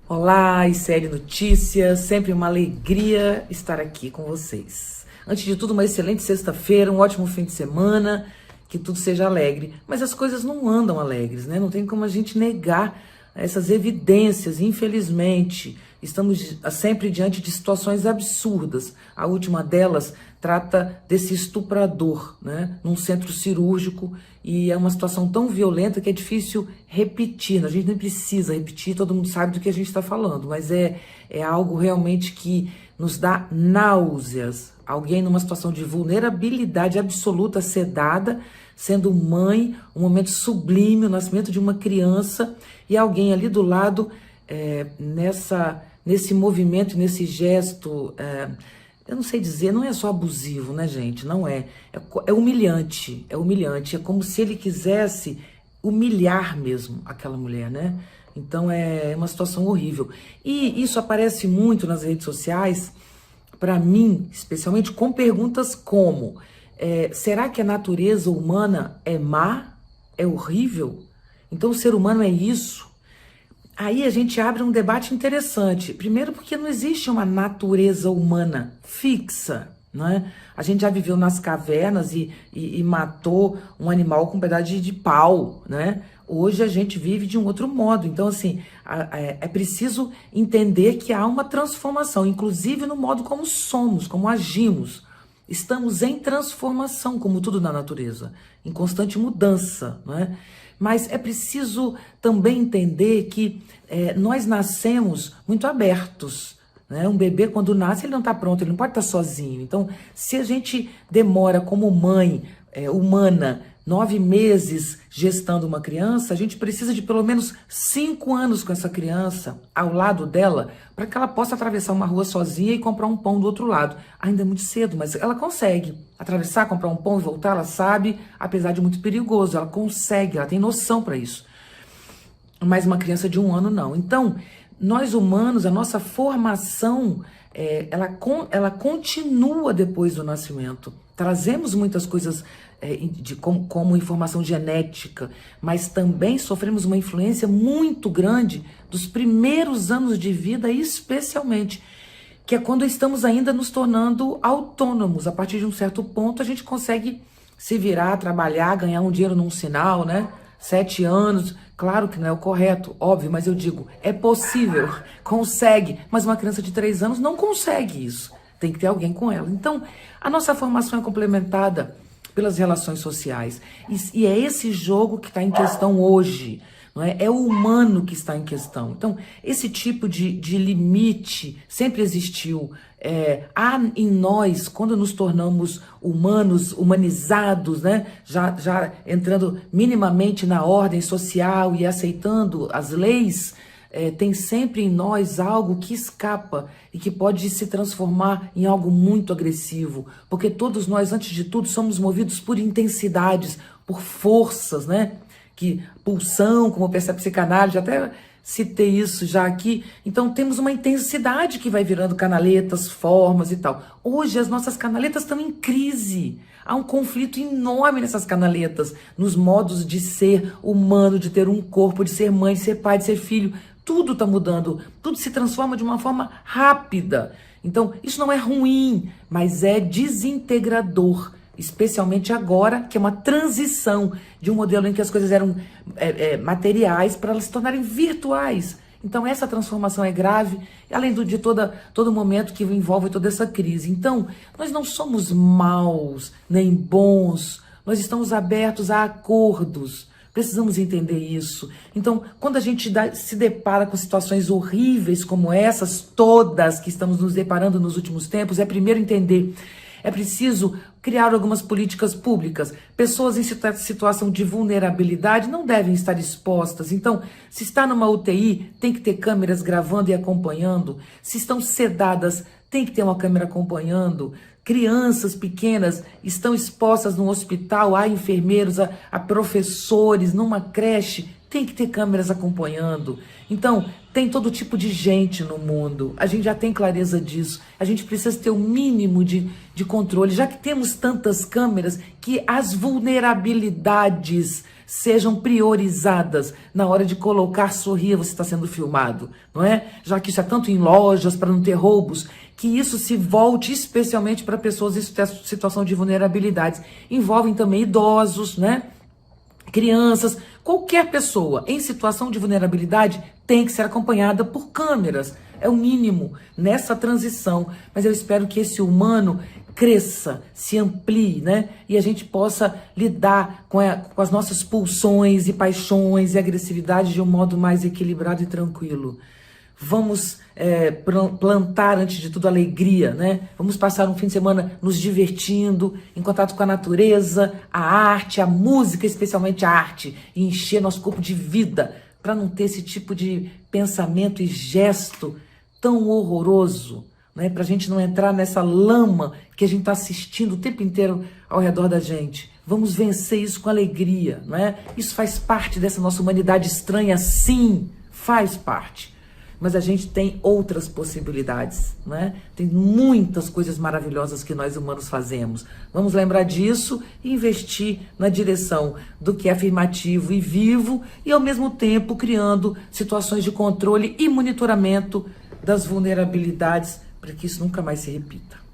Olá, ICL Notícias, sempre uma alegria estar aqui com vocês. Antes de tudo, uma excelente sexta-feira, um ótimo fim de semana, que tudo seja alegre. Mas as coisas não andam alegres, né? Não tem como a gente negar essas evidências, infelizmente. Estamos sempre diante de situações absurdas. A última delas trata desse estuprador, né, num centro cirúrgico, e é uma situação tão violenta que é difícil repetir. A gente nem precisa repetir, todo mundo sabe do que a gente está falando, mas é algo realmente que nos dá náuseas. Alguém numa situação de vulnerabilidade absoluta, sedada, sendo mãe, um momento sublime, o nascimento de uma criança, e alguém ali do lado, nesse movimento, nesse gesto, eu não sei dizer, não é só abusivo, né, gente? Não é. É humilhante, é como se ele quisesse humilhar mesmo aquela mulher, né? Então é uma situação horrível. E isso aparece muito nas redes sociais, para mim, especialmente, com perguntas como: será que a natureza humana é má? É horrível? Então o ser humano é isso? Aí a gente abre um debate interessante. Primeiro porque não existe uma natureza humana fixa, né? A gente já viveu nas cavernas e matou um animal com um pedaço de pau, né? Hoje a gente vive de um outro modo. Então, assim, é preciso entender que há uma transformação, inclusive no modo como somos, como agimos. Estamos em transformação, como tudo na natureza, em constante mudança, né? Mas é preciso também entender que nós nascemos muito abertos, né? Um bebê, quando nasce, ele não está pronto, ele não pode estar sozinho. Então, se a gente demora como mãe humana 9 meses gestando uma criança, a gente precisa de pelo menos 5 anos com essa criança ao lado dela, para que ela possa atravessar uma rua sozinha e comprar um pão do outro lado. Ainda é muito cedo, mas ela consegue atravessar, comprar um pão e voltar, ela sabe, apesar de muito perigoso, ela consegue, ela tem noção para isso. Mas uma criança de 1 ano não. Então, nós humanos, a nossa formação, ela continua depois do nascimento. Trazemos muitas coisas como informação genética, mas também sofremos uma influência muito grande dos primeiros anos de vida, especialmente, que é quando estamos ainda nos tornando autônomos. A partir de um certo ponto, a gente consegue se virar, trabalhar, ganhar um dinheiro num sinal, né? 7 anos, claro que não é o correto, óbvio, mas eu digo, é possível, consegue, mas uma criança de 3 anos não consegue isso, tem que ter alguém com ela. Então, a nossa formação é complementada pelas relações sociais, e é esse jogo que está em questão hoje, não é? É o humano que está em questão. Então, esse tipo de limite sempre existiu. Há em nós, quando nos tornamos humanos, humanizados, né? Já entrando minimamente na ordem social e aceitando as leis, tem sempre em nós algo que escapa e que pode se transformar em algo muito agressivo. Porque todos nós, antes de tudo, somos movidos por intensidades, por forças, né? Que pulsão, como percebe a psicanálise, até citei isso já aqui. Então temos uma intensidade que vai virando canaletas, formas e tal. Hoje as nossas canaletas estão em crise. Há um conflito enorme nessas canaletas, nos modos de ser humano, de ter um corpo, de ser mãe, de ser pai, de ser filho. Tudo está mudando, tudo se transforma de uma forma rápida. Então isso não é ruim, mas é desintegrador. Especialmente agora, que é uma transição de um modelo em que as coisas eram materiais para elas se tornarem virtuais. Então essa transformação é grave, além de todo momento que envolve toda essa crise. Então, nós não somos maus, nem bons, nós estamos abertos a acordos. Precisamos entender isso. Então, quando a gente se depara com situações horríveis como essas, todas que estamos nos deparando nos últimos tempos, é primeiro entender. É preciso criar algumas políticas públicas. Pessoas em situação de vulnerabilidade não devem estar expostas. Então, se está numa UTI, tem que ter câmeras gravando e acompanhando. Se estão sedadas, tem que ter uma câmera acompanhando. Crianças pequenas estão expostas no hospital, há enfermeiros, há professores, numa creche, tem que ter câmeras acompanhando. Então, tem todo tipo de gente no mundo, a gente já tem clareza disso, a gente precisa ter o mínimo de controle, já que temos tantas câmeras, que as vulnerabilidades sejam priorizadas na hora de colocar sorrir, você está sendo filmado, não é? Já que isso é tanto em lojas para não ter roubos, que isso se volte especialmente para pessoas em situação de vulnerabilidades. Envolvem também idosos, né? Crianças, qualquer pessoa em situação de vulnerabilidade tem que ser acompanhada por câmeras. É o mínimo nessa transição. Mas eu espero que esse humano cresça, se amplie, né? E a gente possa lidar com as nossas pulsões e paixões e agressividade de um modo mais equilibrado e tranquilo. Vamos plantar, antes de tudo, alegria, né? Vamos passar um fim de semana nos divertindo, em contato com a natureza, a arte, a música, especialmente a arte, e encher nosso corpo de vida, para não ter esse tipo de pensamento e gesto tão horroroso, né? Para a gente não entrar nessa lama que a gente está assistindo o tempo inteiro ao redor da gente. Vamos vencer isso com alegria, não é? Isso faz parte dessa nossa humanidade estranha, sim, faz parte. Mas a gente tem outras possibilidades, né? Tem muitas coisas maravilhosas que nós humanos fazemos. Vamos lembrar disso e investir na direção do que é afirmativo e vivo e, ao mesmo tempo, criando situações de controle e monitoramento das vulnerabilidades para que isso nunca mais se repita.